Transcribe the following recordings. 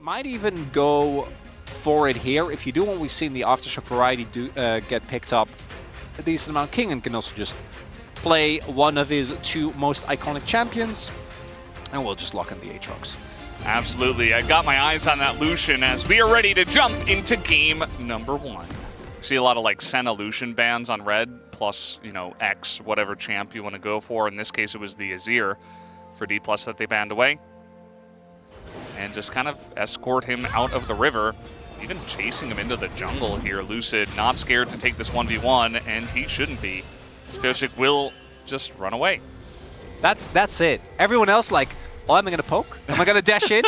might even go for it here. If you do what we've seen the Aftershock variety get picked up a decent amount, Kingen can also just play one of his two most iconic champions, and we'll just lock in the Aatrox. Absolutely. I got my eyes on that Lucian as we are ready to jump into game number 1. See a lot of like Senna Lucian bans on red, plus, you know, X, whatever champ you want to go for. In this case, it was the Azir for D+ that they banned away. And just kind of escort him out of the river, even chasing him into the jungle here. Lucid not scared to take this 1v1, and he shouldn't be. Pyosik will just run away. That's it. Everyone else like, oh, am I going to poke? Am I going to dash in?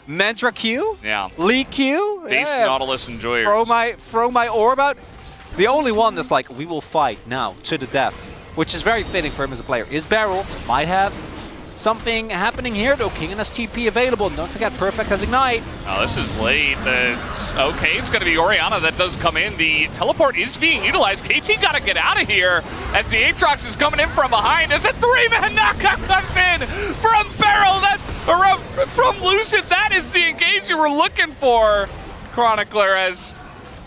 Mantra Q? Yeah. Lee Q? Base Nautilus enjoyers. Throw my orb out. The only one that's like, we will fight now to the death, which is very fitting for him as a player, is Beryl. Might have something happening here, though. Kingen has TP available. Don't forget, Perfect has Ignite. Oh, this is late. It's okay, it's going to be Orianna that does come in. The teleport is being utilized. KT got to get out of here as the Aatrox is coming in from behind. As a 3-man knockout comes in from Beryl. That's from Lucid. That is the engage you were looking for, Chronicler, as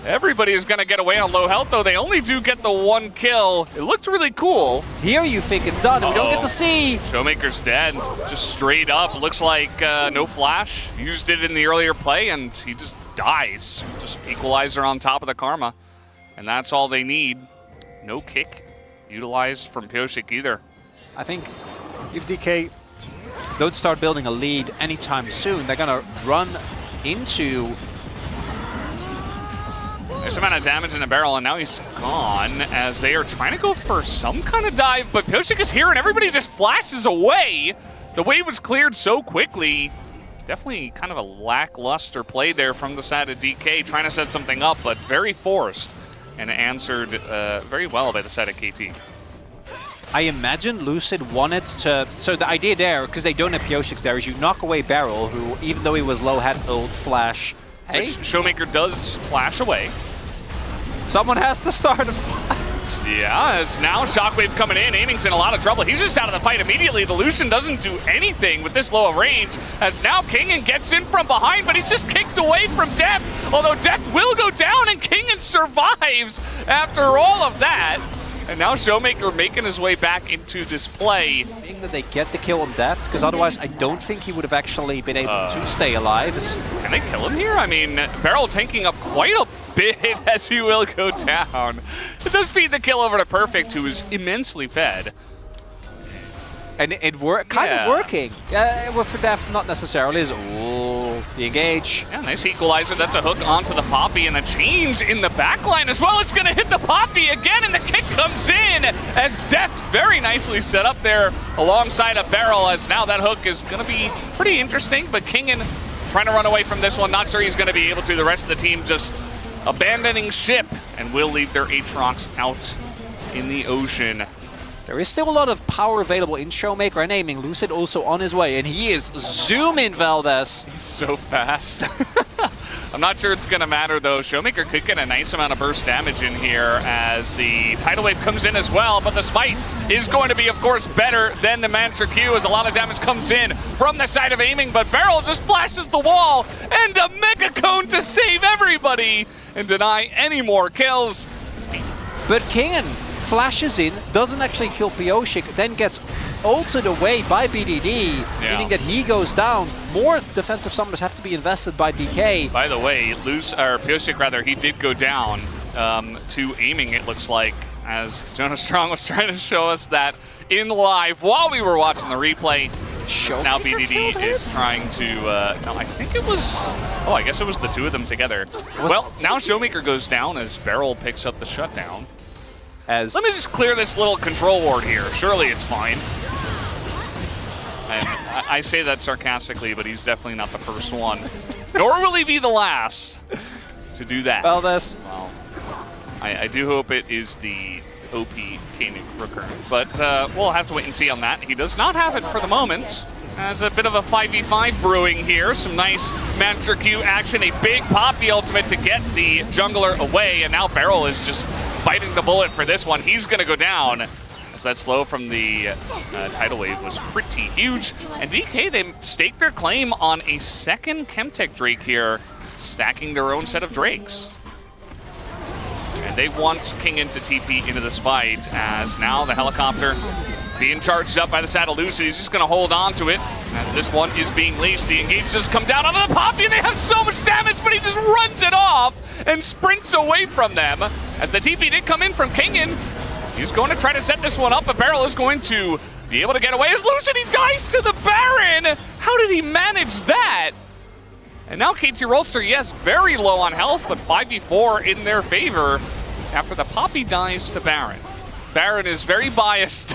everybody is going to get away on low health, though they only do get the 1 kill. It looked really cool. Here you think it's done, and we don't get to see. Showmaker's dead, just straight up. Looks like no flash. Used it in the earlier play, and he just dies. Just equalizer on top of the Karma. And that's all they need. No kick utilized from Pyosik either. I think if DK don't start building a lead anytime soon, they're going to run into... There's amount of damage in the Beryl, and now he's gone as they are trying to go for some kind of dive, but Pyosik is here and everybody just flashes away. The wave was cleared so quickly. Definitely kind of a lackluster play there from the side of DK, trying to set something up, but very forced and answered very well by the side of KT. I imagine Lucid wanted to... So the idea there, because they don't have Pyosik there, is you knock away Beryl, who, even though he was low, had ult, flash. Hey, Showmaker does flash away. Someone has to start a fight. Yeah, as now Shockwave coming in, Aiming's in a lot of trouble. He's just out of the fight immediately. The Lucian doesn't do anything with this low of range, as now Kingen gets in from behind, but he's just kicked away from Death. Although Death will go down, and Kingen survives after all of that. And now Showmaker making his way back into this play. Being that they get the kill on Deft, because otherwise I don't think he would have actually been able to stay alive. Can they kill him here? I mean, Beryl tanking up quite a bit as he will go down. It does feed the kill over to Perfect, who is immensely fed. And it kind of working. Well, for Deft, not necessarily. The engage. Yeah, nice equalizer. That's a hook onto the Poppy, and the change in the backline as well. It's going to hit the Poppy again, and the kick comes in as Deft very nicely set up there alongside a Beryl, as now that hook is going to be pretty interesting, but Kingen trying to run away from this one. Not sure he's going to be able to. The rest of the team just abandoning ship and will leave their Aatrox out in the ocean. There is still a lot of power available in Showmaker and Aiming. Lucid also on his way, and he is zooming Valdez. He's so fast. I'm not sure it's going to matter, though. Showmaker could get a nice amount of burst damage in here as the Tidal Wave comes in as well, but the Smite is going to be, of course, better than the Mantra Q as a lot of damage comes in from the side of Aiming, but Beryl just flashes the wall and a Mega Cone to save everybody and deny any more kills. But Kingen flashes in, doesn't actually kill Pyosik, then gets ulted away by BDD, meaning that he goes down. More defensive summoners have to be invested by DK. By the way, Pyosik rather, he did go down to Aiming, it looks like, as Jonas Strong was trying to show us that in live while we were watching the replay. Now BDD is trying to, no, I think it was, I guess it was the two of them together. Well, now Showmaker goes down as Beryl picks up the shutdown. Let me just clear this little control ward here. Surely it's fine. And I say that sarcastically, but he's definitely not the first one. Nor will he be the last to do that. Well, I do hope it is the OP K-Nuke recurrent. But we'll have to wait and see on that. He does not have it for the moment. There's a bit of a 5v5 brewing here. Some nice Mantra Q action. A big Poppy ultimate to get the jungler away. And now Beryl is just biting the bullet for this one. He's going to go down as that slow from the tidal wave was pretty huge. And DK, they staked their claim on a second Chemtech Drake here, stacking their own set of Drakes. And they want Kingen to TP into this fight, as now the helicopter being charged up by the Saddle Lucid. He's just going to hold on to it as this one is being leashed. The engage just come down onto the Poppy, and they have so much damage, but he just runs it off and sprints away from them. As the TP did come in from Kingen, he's going to try to set this one up, but Beryl is going to be able to get away. As Lucid, he dies to the Baron! How did he manage that? And now KT Rolster, yes, very low on health, but 5v4 in their favor after the Poppy dies to Baron. Baron is very biased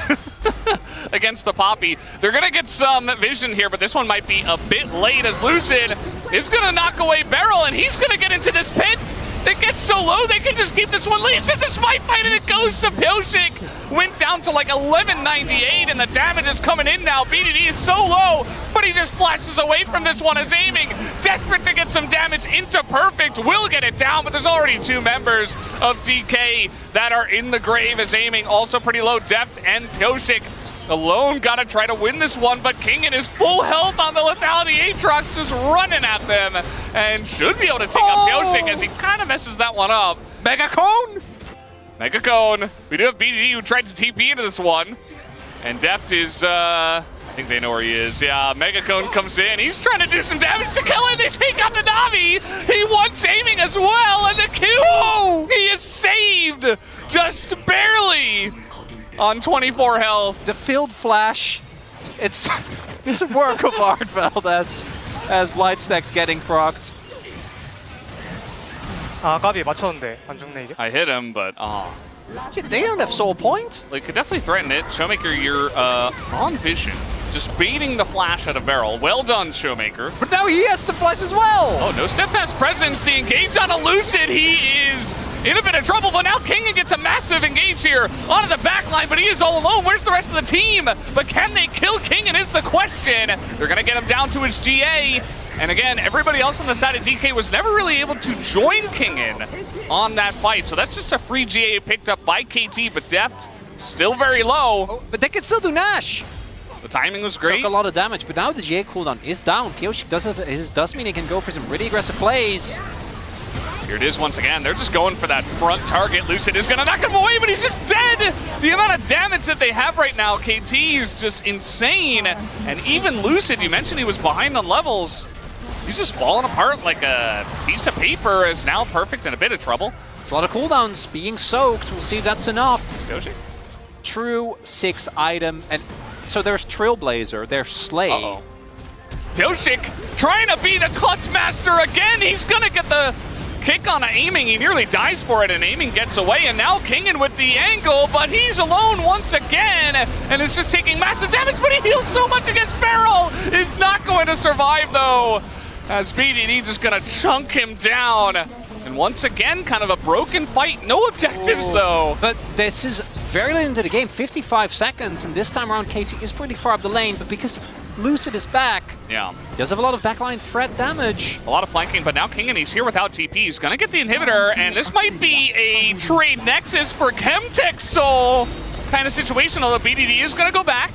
against the Poppy. They're going to get some vision here, but this one might be a bit late, as Lucid is going to knock away Beryl, and he's going to get into this pit. It gets so low, they can just keep this one lead. It's just a smite fight, and it goes to Pioshik. Went down to like 1198, and the damage is coming in now. BDD is so low, but he just flashes away from this one as aiming. Desperate to get some damage into Perfect. Will get it down, but there's already two members of DK that are in the grave as aiming. Also pretty low depth, and Pioshik alone gotta try to win this one, but Kingen is full health on the lethality. Aatrox just running at them and should be able to take up Pioshik as he kind of messes that one up. Mega Cone! Mega Cone. We do have BDD who tried to TP into this one. And Deft is, I think they know where he is. Yeah, Mega Cone comes in. He's trying to do some damage to kill it. They take out the Navi. He wants aiming as well, and the kill! Oh! He is saved! Just barely! On 24 health. The field flash, it's a work of art, Valdez, as Blightstack's getting procced. 아, 까비 맞췄는데 안 죽네 이제. I hit him, but They don't have soul point. They could definitely threaten it. Showmaker, you're on vision. Just baiting the flash out of Beryl. Well done, Showmaker. But now he has to flash as well. Oh, no steadfast presence. The engage on a Lucid. He is in a bit of trouble, but now Kingen gets a massive engage here onto the backline, but he is all alone. Where's the rest of the team? But can they kill Kingen is the question. They're going to get him down to his GA. And again, everybody else on the side of DK was never really able to join Kingen on that fight. So that's just a free GA picked up by KT, but Deft still very low. Oh, but they can still do Nash. The timing was great. Took a lot of damage, but now the GA cooldown is down. Pioshik does mean he can go for some really aggressive plays. Here it is once again. They're just going for that front target. Lucid is going to knock him away, but he's just dead. The amount of damage that they have right now, KT, is just insane. And even Lucid, you mentioned he was behind on levels. He's just falling apart like a piece of paper, is now Perfect in a bit of trouble. There's a lot of cooldowns being soaked. We'll see if that's enough. Pioshik. True 6 item. And so there's Trailblazer, there's Slay. Uh-oh. Pioshik trying to be the clutch master again. He's going to get the kick on aiming. He nearly dies for it, and aiming gets away. And now Kingen with the angle, but he's alone once again and is just taking massive damage, but he heals so much against Beryl. Is not going to survive, though, as BDD just going to chunk him down. And once again, kind of a broken fight. No objectives, though. But this is very late into the game, 55 seconds, and this time around KT is pretty far up the lane, but because Lucid is back, yeah, he does have a lot of backline threat damage. A lot of flanking, but now Kingen, he's here without TP. He's going to get the inhibitor, and this might be a trade nexus for Chemtech Soul kind of situation, although BDD is going to go back.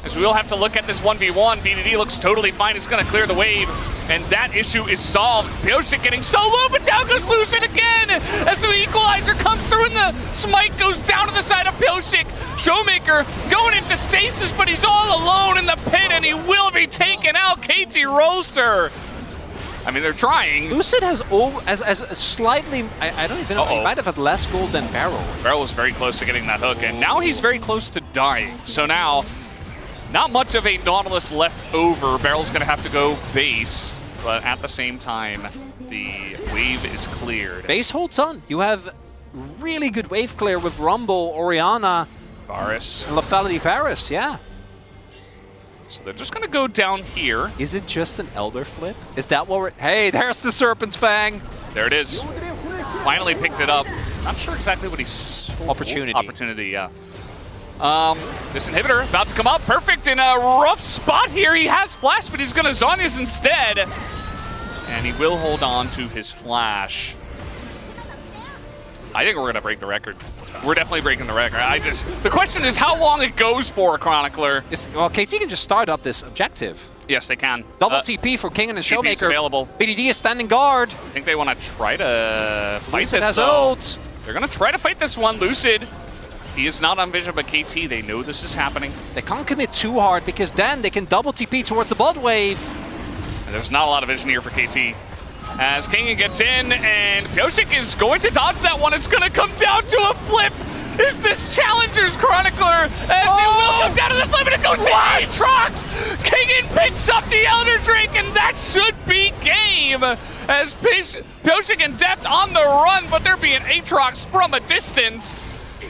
As we will have to look at this 1v1. BDD looks totally fine. He's going to clear the wave, and that issue is solved. Pioshik getting so low, but down goes Lucid again as the equalizer comes through, and the smite goes down to the side of Pioshik. Showmaker going into stasis, but he's all alone in the pit, and he will be taken out. KT Rolster. I mean, they're trying. Lucid has slightly, I don't even know, he might have had less gold than Beryl. Beryl was very close to getting that hook, and now he's very close to dying. So now, not much of a Nautilus left over. Beryl's going to have to go base, but at the same time, the wave is cleared. Base holds on. You have really good wave clear with Rumble, Orianna, Varus, and Lethality Varus, yeah. So they're just going to go down here. Is it just an Elder flip? Is that what we're... Hey, there's the Serpent's Fang. There it is. Finally picked it up. Not sure exactly what he's... Opportunity, yeah. This inhibitor about to come up. Perfect in a rough spot here. He has flash, but he's going to Zhonya's instead. And he will hold on to his flash. I think we're going to break the record. We're definitely breaking the record. The question is how long it goes for, Chronicler. Well, KT can just start up this objective. Yes, they can. Double TP for King and TP's Showmaker. available. BDD is standing guard. I think they want to try to fight Lucid this, has though. ult. They're going to try to fight this one. Lucid, he is not on vision, but KT, they know this is happening. They can't commit too hard because then they can double TP towards the bot wave. And there's not a lot of vision here for KT. As King gets in, and Pyosik is going to dodge that one. It's going to come down to a flip. Is this Challenger's Chronicler? As they will come down to the flip, and it goes to Aatrox! King picks up the Elder Drake, and that should be game. As Pyosik and Deft on the run, but they're being Aatrox from a distance.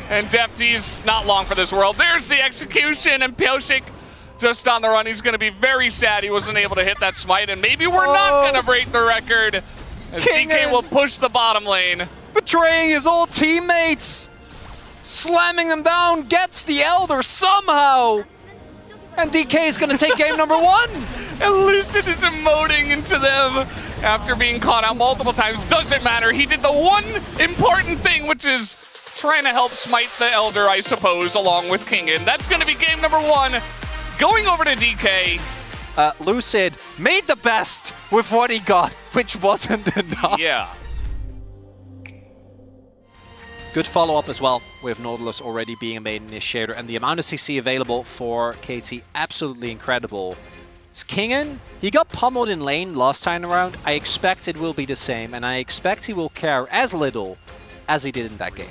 And Deft, he's not long for this world. There's the execution, and Pyosik just on the run. He's going to be very sad he wasn't able to hit that smite, and maybe we're not going to break the record. As DK will push the bottom lane. Betraying his old teammates. Slamming them down, gets the Elder somehow. And DK is going to take game number 1. And Lucid is emoting into them after being caught out multiple times. Doesn't matter. He did the one important thing, which is trying to help smite the Elder, I suppose, along with King. And that's going to be game number 1. Going over to DK. Lucid made the best with what he got, which wasn't enough. Yeah. Good follow-up as well, with Nautilus already being a main initiator, and the amount of CC available for KT, absolutely incredible. Kingen, he got pummeled in lane last time around. I expect it will be the same, and I expect he will care as little as he did in that game.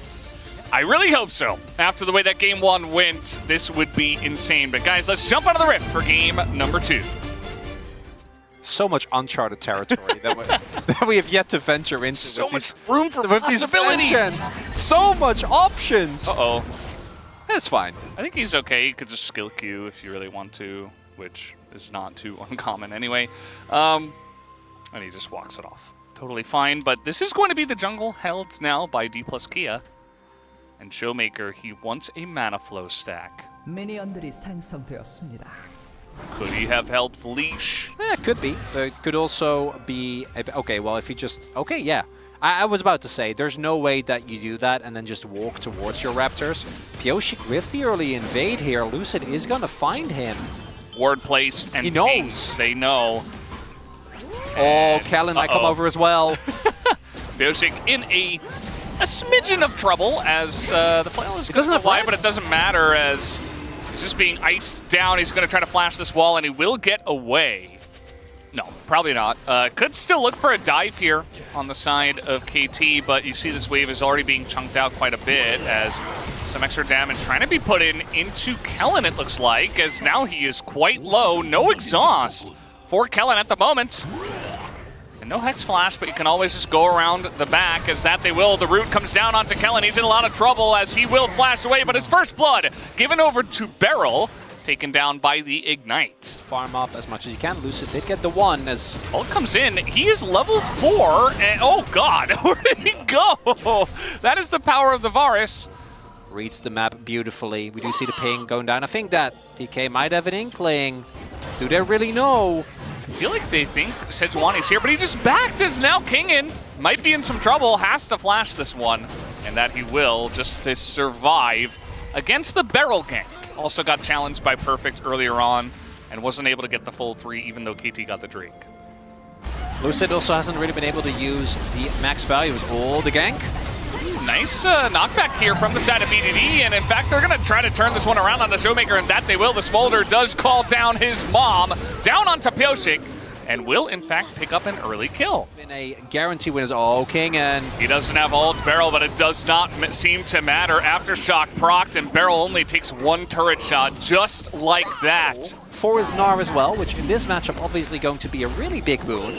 I really hope so. After the way that game 1 went, this would be insane. But guys, let's jump out of the rift for game number 2. So much uncharted territory that we have yet to venture into. So with much these, room for with possibilities. These vengeance. So much options. Uh-oh. That's fine. I think he's okay. He could just skill Q if you really want to, which is not too uncommon anyway. And he just walks it off. Totally fine, but this is going to be the jungle held now by D plus Kia. And Showmaker, he wants a mana flow stack. 미니언들이 생성되었습니다. Could he have helped Leash? Yeah, could be. There could also be... Okay, well, if you just... Okay, yeah. I was about to say, there's no way that you do that and then just walk towards your Raptors. Pyosik with the early invade here. Lucid is going to find him. Ward placed, and he knows. Ping, they know. Oh, Kellen might come over as well. Pyosik in a smidgen of trouble as the flail is going to fly, but it doesn't matter as he's just being iced down. He's going to try to flash this wall, and he will get away. No, probably not. Could still look for a dive here on the side of KT, but you see this wave is already being chunked out quite a bit as some extra damage trying to be put into Kellen, it looks like, as now he is quite low. No exhaust for Kellen at the moment. And no Hex Flash, but you can always just go around the back as that they will. The root comes down onto Kellen. He's in a lot of trouble as he will flash away, but his first blood given over to Beryl, taken down by the Ignite. Farm up as much as you can. Lucid did get the one as... Ult comes in. He is level 4, and oh god, where did he go? That is the power of the Varus. Reads the map beautifully. We do see the ping going down. I think that DK might have an inkling. Do they really know? I feel like they think Sejuani's here, but he just backed as now Kingen might be in some trouble, has to flash this one, and that he will just to survive against the Beryl gank. Also got challenged by Perfect earlier on and wasn't able to get the full 3 even though KT got the Drake. Lucid also hasn't really been able to use the max values. Oh, the gank. Nice knockback here from the side of BDD, and in fact they're going to try to turn this one around on the Showmaker, and that they will. The Smolder does call down his mom, down onto Pyosik, and will in fact pick up an early kill. In a guarantee win is King, and he doesn't have ult Beryl, but it does not seem to matter. Aftershock procced, and Beryl only takes 1 turret shot, just like that. For his Gnar as well, which in this matchup obviously going to be a really big boon.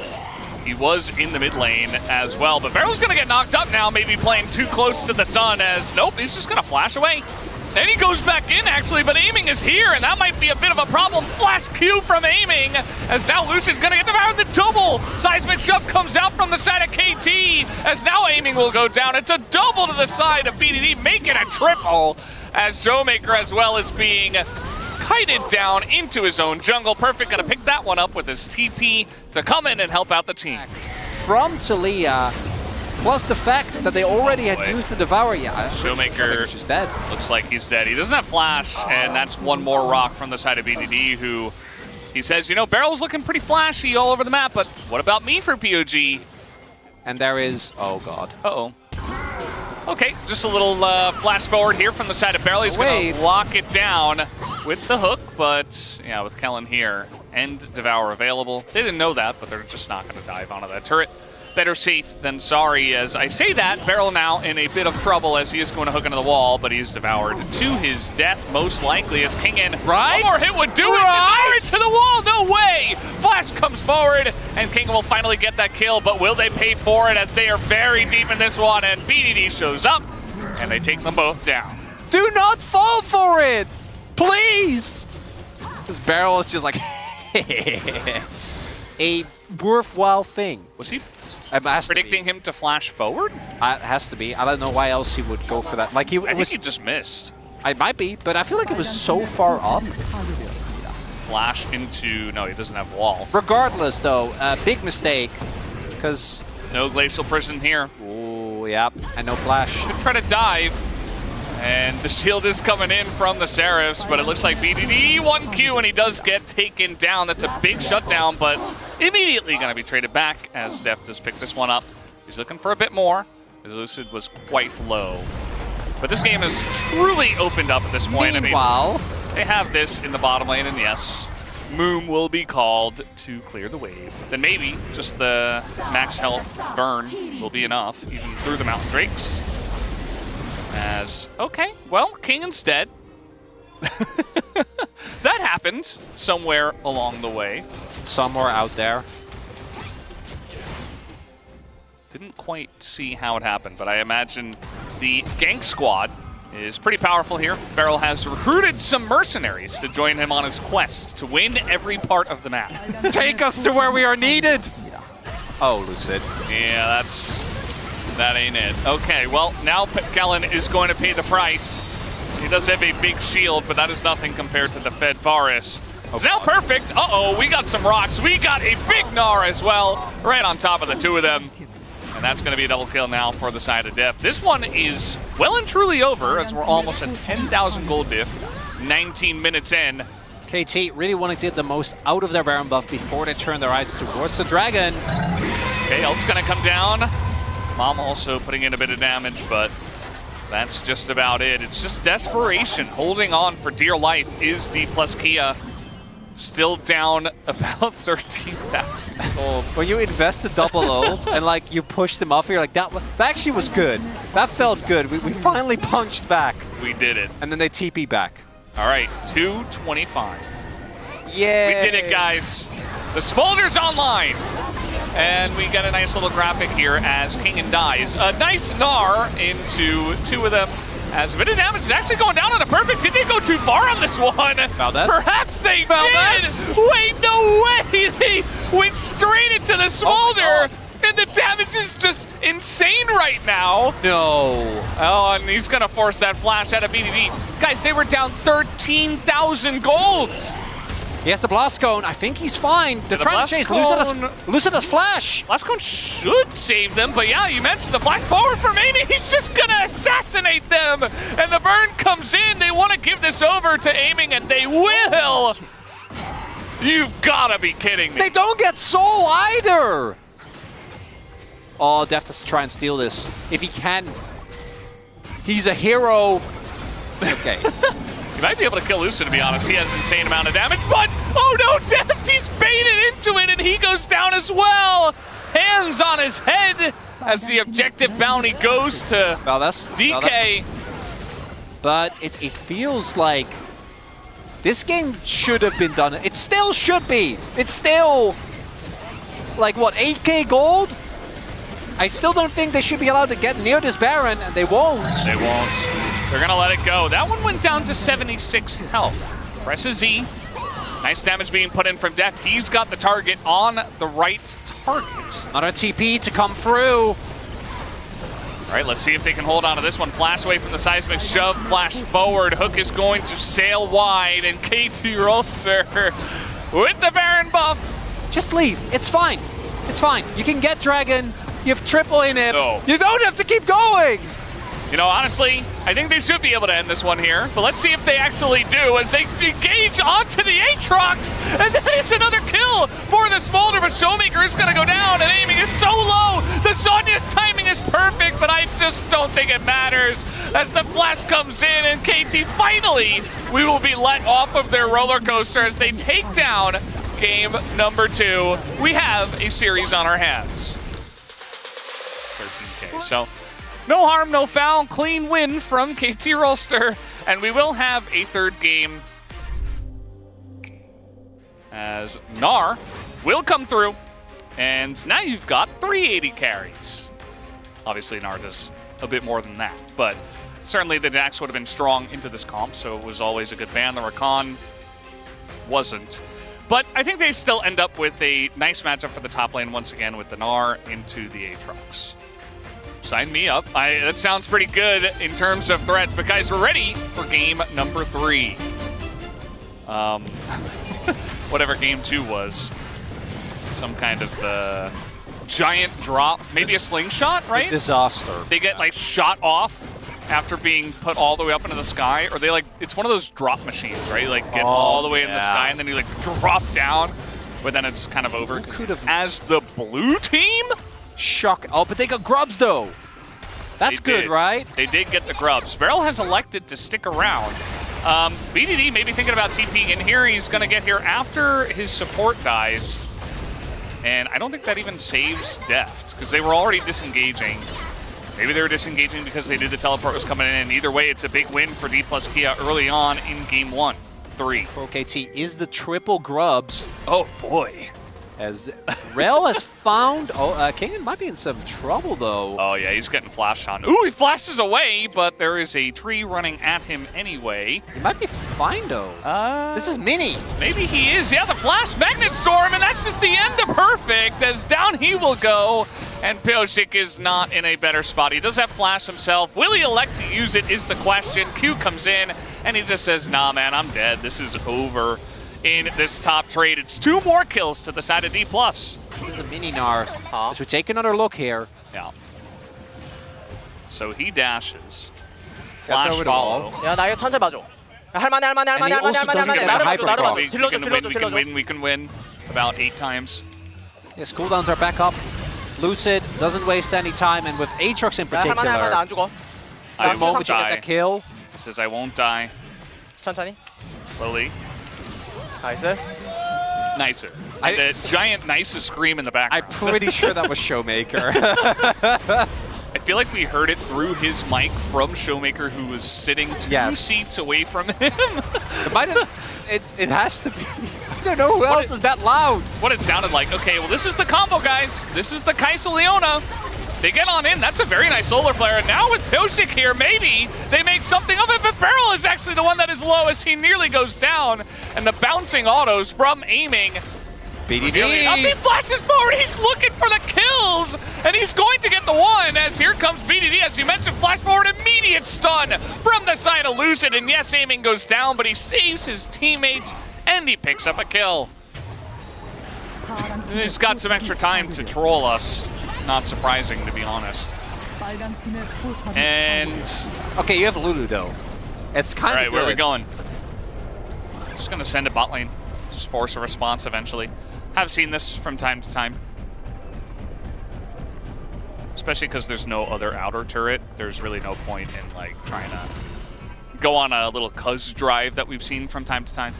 He was in the mid lane as well, but Beryl's gonna get knocked up now, maybe playing too close to the sun as, nope, he's just gonna flash away. Then he goes back in actually, but aiming is here, and that might be a bit of a problem. Flash Q from aiming, as now Lucid's gonna get devoured. The double seismic shove comes out from the side of KT, as now aiming will go down. It's a double to the side of BDD, making a triple, as Showmaker as well is being kited down into his own jungle. Perfect gonna pick that one up with his TP to come in and help out the team. From Talia, Plus the fact that they already had boy. used the Devour. Yeah, Showmaker is dead. looks like he's dead. He doesn't have flash, and that's one more rock from the side of BDD, who he says, you know, Barrel's looking pretty flashy all over the map, but what about me for POG? And there is, oh god. Uh-oh. Okay, just a little flash forward here from the side of Barrel. He's going to lock it down with the hook, but yeah, with Kellen here and Devour available. They didn't know that, but they're just not going to dive onto that turret. Better safe than sorry. As I say that, Barrel now in a bit of trouble as he is going to hook into the wall, but he is devoured to his death, most likely, as Kingen. Right? One more hit would do it. Devour into the wall. No way. Flash comes forward, and Kingen will finally get that kill, but will they pay for it as they are very deep in this one, and BDD shows up, and they take them both down. Do not fall for it! Please! This Barrel is just like a worthwhile thing. Was he It has predicting to be. him to flash forward? It has to be. I don't know why else he would go for that. Like I think he just missed. It might be, but I feel like it was so far up. Flash into... No, he doesn't have wall. Regardless, though, big mistake, because... No Glacial Prison here. Oh, yeah, and no flash. Could try to dive. And the shield is coming in from the Seraphs, but it looks like BDD 1Q, and he does get taken down. That's a big shutdown, but immediately going to be traded back as Def does pick this one up. He's looking for a bit more. His Lucid was quite low. But this game has truly opened up at this point. Meanwhile, They have this in the bottom lane, and yes, Moom will be called to clear the wave. Then maybe just the max health burn will be enough, even through the Mountain Drakes. As, okay, well, Kingen's dead. That happened somewhere along the way. somewhere out there. Didn't quite see how it happened, but I imagine the gank squad is pretty powerful here. Barrel has recruited some mercenaries to join him on his quest to win every part of the map. Take us to where we are needed! Oh, Lucid. Yeah, that ain't it. Okay, well, now Kellen is going to pay the price. He does have a big shield, but that is nothing compared to the Fed Varus. It's now perfect. Uh-oh, we got some rocks. We got a big Gnar as well, right on top of the two of them. And that's going to be a double kill now for the side of Def. This one is well and truly over, as we're almost at 10,000 gold diff, 19 minutes in. KT really wanting to get the most out of their Baron buff before they turn their eyes towards the Dragon. Okay, ult's going to come down. Mom also putting in a bit of damage, but that's just about it. It's just desperation. Holding on for dear life is D plus Kia. Still down about 13,000 gold. When you invest a double ult and like you push them off, you're like, that actually was good. That felt good. We finally punched back. We did it. And then they TP back. All right, 225. Yeah. We did it, guys. The Smolder's online. And we got a nice little graphic here as Kingen dies. A nice Gnar into two of them. As a bit of damage is actually going down on a perfect. Did they go too far on this one? Valdez? Perhaps they Valdez? did. Wait, no way. They went straight into the Smolder. And the damage is just insane right now. No. Oh, and he's going to force that flash out of BDD. Guys, they were down 13,000 golds. He has the Blast Cone. I think he's fine. They're The trying to chase Blast Lucida's flash. Blast Cone should save them, but yeah, you mentioned the flash forward from Amy. He's just gonna assassinate them. And the burn comes in. They want to give this over to Aiming, and they will. You've gotta be kidding me. They don't get soul either. Oh, Def has to try and steal this. If he can. He's a hero. Okay. You might be able to kill Lucid, to be honest. He has an insane amount of damage, but oh no, Deft, he's baited into it, and he goes down as well. Hands on his head as the objective bounty goes to Valdez. DK. But it feels like this game should have been done. It still should be. It's still like, what, 8k gold? I still don't think they should be allowed to get near this Baron, and they won't. They won't. They're gonna let it go. That one went down to 76 health. Presses Z. Nice damage being put in from Deft. He's got the target on the right target. Another TP to come through. All right, let's see if they can hold on to this one. Flash away from the seismic shove, flash forward. Hook is going to sail wide, and KT Rolser with the Baron buff. Just leave. It's fine. It's fine. You can get Dragon. You have triple in him. No. You don't have to keep going. You know, honestly, I think they should be able to end this one here, but let's see if they actually do as they engage onto the Aatrox, and that is another kill for the Smolder, but Showmaker is going to go down, and aiming is so low. The Sonya's timing is perfect, but I just don't think it matters as the flash comes in, and KT finally, we will be let off of their roller coaster as they take down game number 2. We have a series on our hands. 13K, so no harm, no foul, clean win from KT Rolster, and we will have a third game as Gnar will come through, and now you've got 380 carries. Obviously, Gnar does a bit more than that, but certainly the Jax would have been strong into this comp, so it was always a good ban. The Rakan wasn't. But I think they still end up with a nice matchup for the top lane once again with the Gnar into the Aatrox. Sign me up. That sounds pretty good in terms of threats, but guys, we're ready for game number 3. Whatever game 2 was. Some kind of giant drop, maybe a slingshot, right? Disaster. They get like shot off after being put all the way up into the sky, or they like, it's one of those drop machines, right? Like get all the way in the sky and then you like drop down, but then it's kind of over. Who could have? As the blue team? Shock. Oh, but they got grubs though. That's They good, did. right? They did get the grubs. Beryl has elected to stick around. BDD maybe thinking about TP in here. He's going to get here after his support dies. And I don't think that even saves Deft, because they were already disengaging. Maybe they were disengaging because they knew the teleport was coming in. Either way, it's a big win for D plus Kia early on in game 1. 3. For KT is the triple grubs. Oh, boy. As Rel has found... Oh, Kingan might be in some trouble, though. Oh, yeah, he's getting flashed on. Ooh, he flashes away, but there is a tree running at him anyway. He might be fine, though. This is Mini. Maybe he is. Yeah, the flash magnet storm, and that's just the end of perfect as down he will go. And Pyosik is not in a better spot. He does have flash himself. Will he elect to use it is the question. Q comes in, and he just says, nah, man, I'm dead. This is over in this top trade. It's 2 more kills to the side of D+. He's a Mini Gnar. As we take another look here. Yeah. So he dashes. Gets Flash over the follow. wall. 야, 나 이거 천천히 봐줘. 할만해. And he also doesn't get the hyper 나를 crop. 봐줘. 딜러줘. We can win about 8 times. Yes, cooldowns are back up. Lucid doesn't waste any time, and with Aatrox in 야, 할만해. particular, 안 죽어. I the moment won't you get die. the kill, He says, I won't die. 천천히. Slowly. 나이스. Nicer. I- And the giant nicer scream in the I'm background. pretty sure that was Showmaker. I feel like we heard it through his mic from Showmaker, who was sitting 2 Yes. seats away from him. It might have, it has to be. I don't know who else is that loud. What it sounded like. Okay, well, this is the combo, guys. This is the Kaisa Leona. They get on in. That's a very nice solar flare. And now with Pyosik here, maybe they make something of it. But Beryl is actually the one that is low as he nearly goes down. And the bouncing autos from aiming. BDD. Up, he flashes forward. He's looking for the kills. And he's going to get the one as here comes BDD. As you mentioned, flash forward, immediate stun from the side of Lucid. And yes, aiming goes down, but he saves his teammates. And he picks up a kill. He's got some extra time to troll us. Not surprising, to be honest. And Okay, you have Lulu though. It's kind all of right, where are we going? Just gonna send a bot lane. Just force a response eventually. Have seen this from time to time. Especially because there's no other outer turret. There's really no point in like trying to go on a little cuz drive that we've seen from time to time.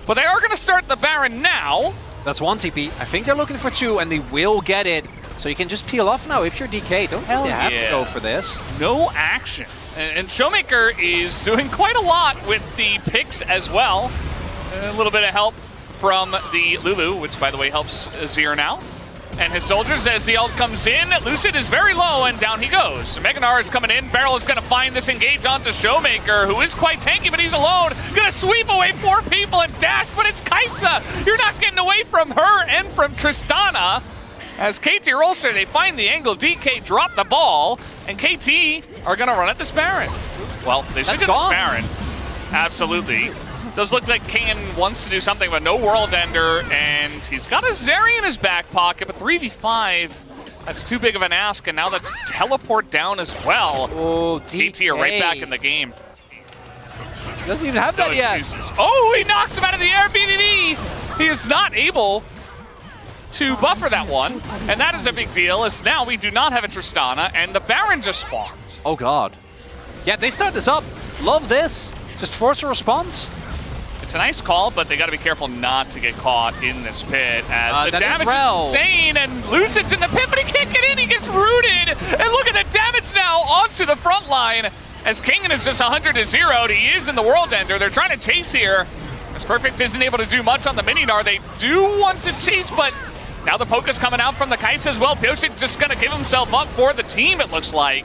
But they are gonna start the Baron now. That's 1 TP. I think they're looking for 2, and they will get it. So you can just peel off now if you're DK. Don't think you have to go for this. No action. And Showmaker is doing quite a lot with the picks as well. A little bit of help from the Lulu, which by the way helps Azir now. And his soldiers, as the ult comes in, Lucid is very low and down he goes. Mega Gnar is coming in. Beryl is going to find this engage onto Showmaker, who is quite tanky, but he's alone. Going to sweep away 4 people and dash, but it's Kaisa. You're not getting away from her and from Tristana. As KT Rolster, they find the angle. DK drop the ball, and KT are going to run at this Baron. Well, they should get this Baron. Absolutely. Does look like Kingan wants to do something, but no World Ender, and he's got a Zeri in his back pocket, but 3v5 That's too big of an ask, and now that's teleport down as well. Oh, KT are right back in the game. Doesn't even have that No yet. excuses. Oh, he knocks him out of the air, BDD! He is not able to buffer that one, and that is a big deal, as now we do not have a Tristana, and the Baron just spawned. Oh god. Yeah, they start this up. Love this. Just force a response. It's a nice call, but they got to be careful not to get caught in this pit, as the that is damage Rel. is insane, and Lucid's in the pit, but he can't get in, he gets rooted! And look at the damage now onto the front line, as Kingen is just 100 to 0. He is in the World Ender. They're trying to chase here. As Perfect isn't able to do much on the Mininar. They do want to chase, but now the poke is coming out from the Kai'Sa as well. Pyosik just going to give himself up for the team, it looks like.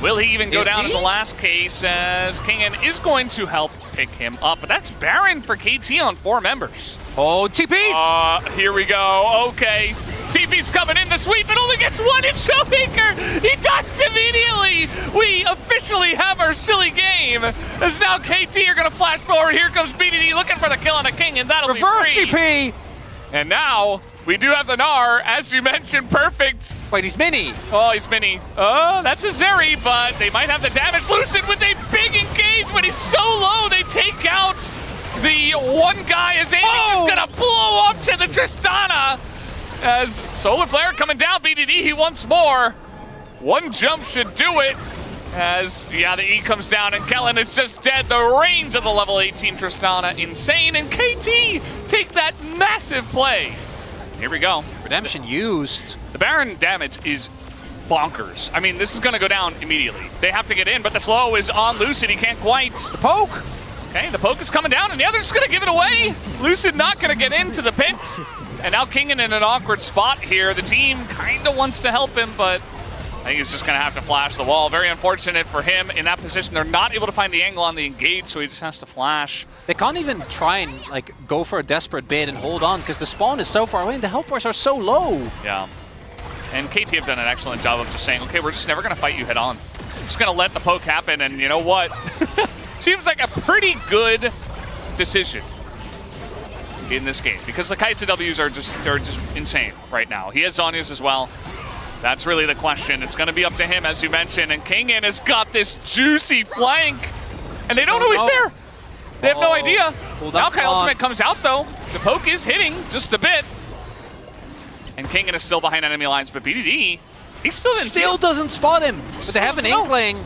Will he even go down in the last case, as Kingen is going to help pick him up. But that's Baron for KT on 4 members. Oh, TPs! Here we go. Okay. TP's coming in. The sweep. It only gets one. It's Showmaker. He ducks immediately. We officially have our silly game. As now KT are going to flash forward. Here comes BDD looking for the kill on a King, and that'll Reverse be free. TP! And now we do have the Gnar, as you mentioned, Perfect. Wait, he's mini. Oh, he's mini. Oh, that's a Zeri, but they might have the damage. Lucid with a big engagement. He's so low, they take out the one guy as aiming is gonna blow up to the Tristana. As Solar Flare coming down, BDD, he wants more. One jump should do it. As, yeah, the E comes down and Kellen is just dead. The range of the level 18 Tristana, insane. And KT take that massive play. Here we go. Redemption used. The Baron damage is bonkers. I mean, this is going to go down immediately. They have to get in, but the slow is on Lucid. He can't quite. Poke! Okay, the poke is coming down, and the other's going to give it away. Lucid not going to get into the pit. And now Kingen in an awkward spot here. The team kind of wants to help him, but I think he's just going to have to flash the wall. Very unfortunate for him in that position. They're not able to find the angle on the engage, so he just has to flash. They can't even try and like go for a desperate bait and hold on because the spawn is so far away and the health bars are so low. Yeah. And KT have done an excellent job of just saying, okay, we're just never going to fight you head on. We're just going to let the poke happen, and you know what? Seems like a pretty good decision in this game because the Kai'Sa Ws are just insane right now. He has Zhonya's as well. That's really the question. It's going to be up to him, as you mentioned, and Kingen has got this juicy flank, and they don't know he's there. They have no idea. Maokai ultimate comes out, though. The poke is hitting just a bit, and Kingen is still behind enemy lines, but BDD, he still didn't see him. Doesn't spot him, but they have an inkling.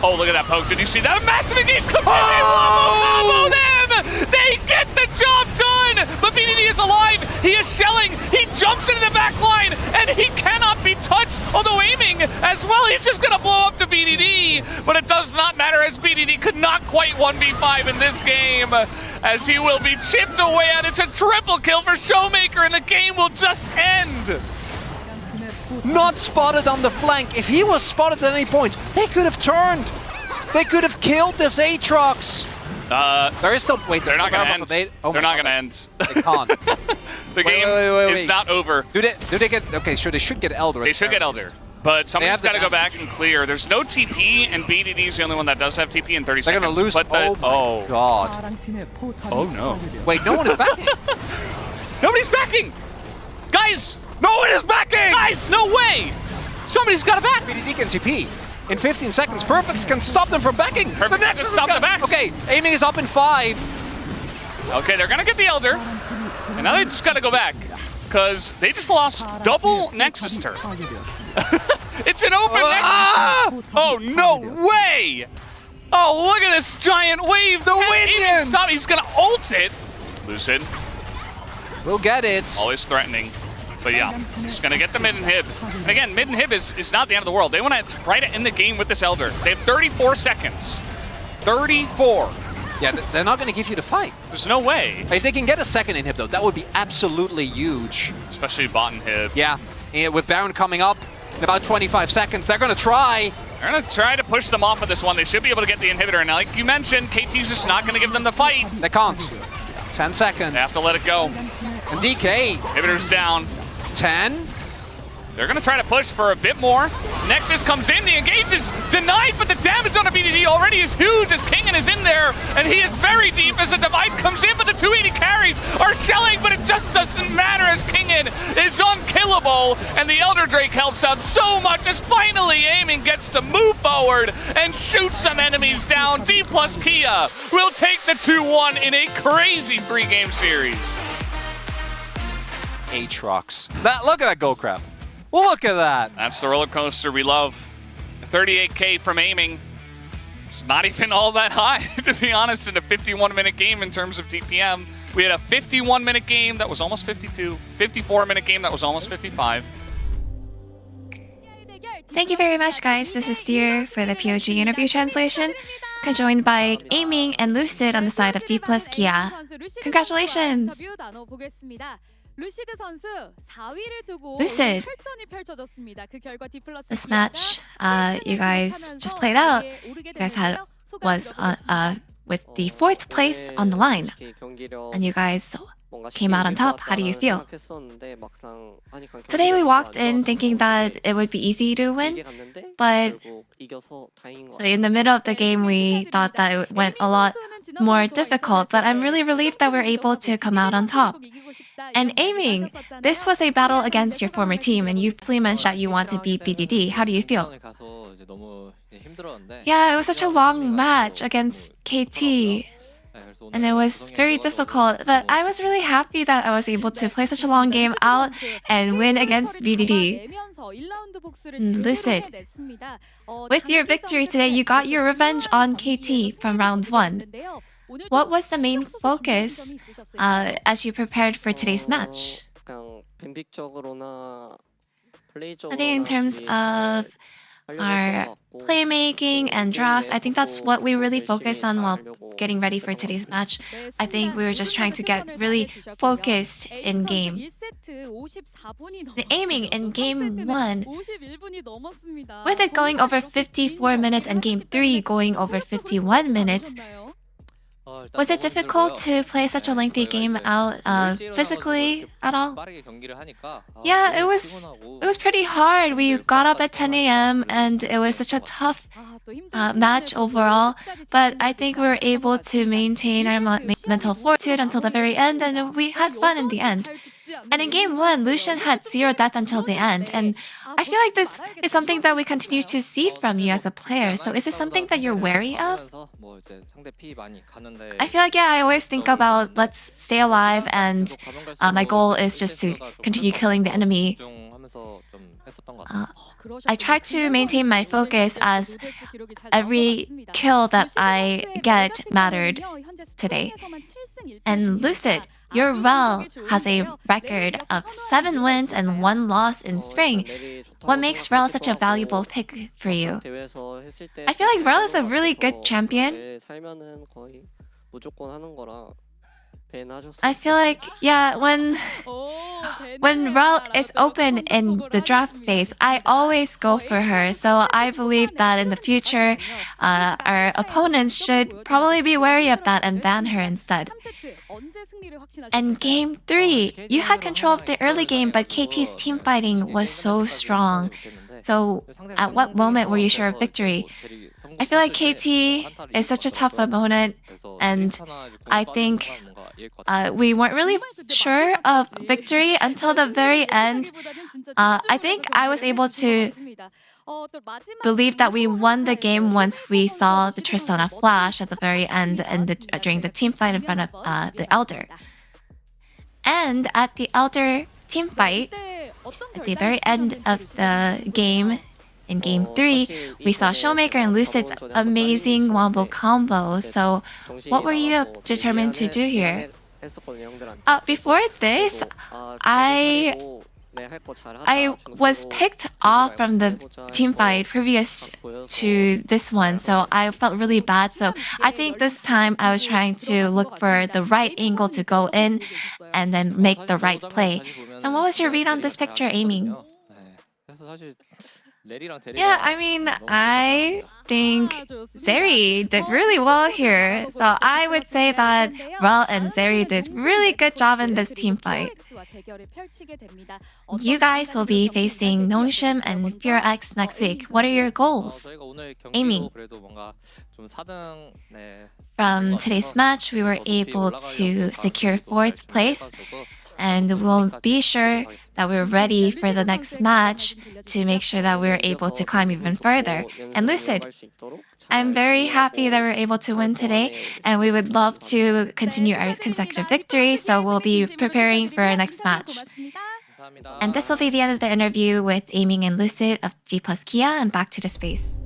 Oh, look at that poke. Did you see that? A massive engage comes in. They combo them. They get the job done. But BDD is alive. He is shelling. He jumps into the back line, and he cannot be touched, although aiming as well. He's just going to blow up to BDD. But it does not matter, as BDD could not quite 1v5 in this game, as he will be chipped away at. It's a triple kill for Showmaker, and the game will just end. Not spotted on the flank. If he was spotted at any point, they could have turned. They could have killed this Aatrox. There is still... Wait, they're not going to end. Oh, they're not going to end. They can't. The game is not over. Do they get... Okay, sure, they should get Elder. They should get Elder. But somebody's got to go back and clear. There's no TP, and BDD is the only one that does have TP in 30 seconds. They're going to lose. But Oh, God. Oh, no. Wait, no one is backing. Nobody's backing. Guys. No one is backing! Guys, no way! Somebody's got to back. BDD can TP. In 15 seconds, Perfect can stop them from backing. Perfect the next can stop the backs. Okay, aiming is up in 5. Okay, they're going to get the Elder. And now they just got to go back, because they just lost double Nexus turn. It's an open Nexus. Oh, no way! Oh, look at this giant wave. The Winions! Stop. He's going to ult it. Lucid. We'll get it. Always threatening. But yeah, he's going to get the mid-inhib. And again, mid-inhib is not the end of the world. They want to try to end the game with this Elder. They have 34 seconds. 34. Yeah, they're not going to give you the fight. There's no way. If they can get a second inhib, though, that would be absolutely huge. Especially bot inhib. Yeah, and with Baron coming up in about 25 seconds, they're going to try. They're going to try to push them off of this one. They should be able to get the inhibitor. And like you mentioned, KT's just not going to give them the fight. They can't. 10 seconds. They have to let it go. And DK. Inhibitor's down. 10. They're going to try to push for a bit more. Nexus comes in, the engage is denied, but the damage on a BDD already is huge as Kingen is in there, and he is very deep as the Divide comes in, but the 280 carries are shelling, but it just doesn't matter as Kingen is unkillable, and the Elder Drake helps out so much as finally Aiming gets to move forward and shoot some enemies down. D plus Kia will take the 2-1 in a crazy 3-game series. Aatrox. Look at that Goldcraft. Look at that. That's the roller coaster we love. 38K from Aiming. It's not even all that high, to be honest, in a 51-minute game in terms of DPM. We had a 51-minute game that was almost 52, 54-minute game that was almost 55. Thank you very much, guys. This is Seer for the POG interview translation, joined by Aiming and Lucid on the side of D plus Kia. Congratulations! Lucid, this match you guys just played out, you guys was with the 4th place on the line, and you guys came out on top. How do you feel? Today we walked in thinking that it would be easy to win, but in the middle of the game we thought that it went a lot more difficult, but I'm really relieved that we're able to come out on top. And Aiming, this was a battle against your former team, and you mentioned that you want to beat BDD. How do you feel? Yeah, it was such a long match against KT, and it was very difficult, but I was really happy that I was able to play such a long game out and win against BDD. Lucid, with your victory today, you got your revenge on KT from round 1. What was the main focus as you prepared for today's match? I think in terms of our playmaking and drafts, I think that's what we really focused on while getting ready for today's match. I think we were just trying to get really focused in game. The Aiming in game 1, with it going over 54 minutes and game 3 going over 51 minutes, was it difficult to play such a lengthy game out physically at all? Yeah, it was pretty hard. We got up at 10 a.m. and it was such a tough match overall, but I think we were able to maintain our mental fortitude until the very end, and we had fun in the end. And in game 1, Lucian had 0 death until the end, and I feel like this is something that we continue to see from you as a player. So is it something that you're wary of? I feel like, yeah, I always think about let's stay alive, and my goal is just to continue killing the enemy. I try to maintain my focus as every kill that I get mattered today. And Lucid, your Rel has a record of 7 wins and 1 loss in spring. What makes Rel such a valuable pick for you? I feel like Rel is a really good champion. I feel like, yeah, when Rel is open in the draft phase, I always go for her. So I believe that in the future, our opponents should probably be wary of that and ban her instead. And game 3, you had control of the early game, but KT's team fighting was so strong. So at what moment were you sure of victory? I feel like KT is such a tough opponent, and I think we weren't really sure of victory until the very end. I think I was able to believe that we won the game once we saw the Tristana flash at the very end and during the team fight in front of the Elder. And at the Elder team fight, at the very end of the game, in game 3, we saw Showmaker and Lucid's amazing wombo combo. So what were you determined to do here? Before this, I was picked off from the team fight previous to this one, so I felt really bad. So I think this time I was trying to look for the right angle to go in and then make the right play. And what was your read on this picture, Aiming? Yeah, I mean, I think Zeri did really well here. So I would say that Rel and Zeri did really good job in this team fight. You guys will be facing Nongshim and Fear X next week. What are your goals? Amy. From today's match, we were able to secure 4th place, and we'll be sure that we're ready for the next match to make sure that we're able to climb even further. And Lucid, I'm very happy that we're able to win today, and we would love to continue our consecutive victories, so we'll be preparing for our next match. And this will be the end of the interview with Aiming and Lucid of G+ Kia, and back to the space.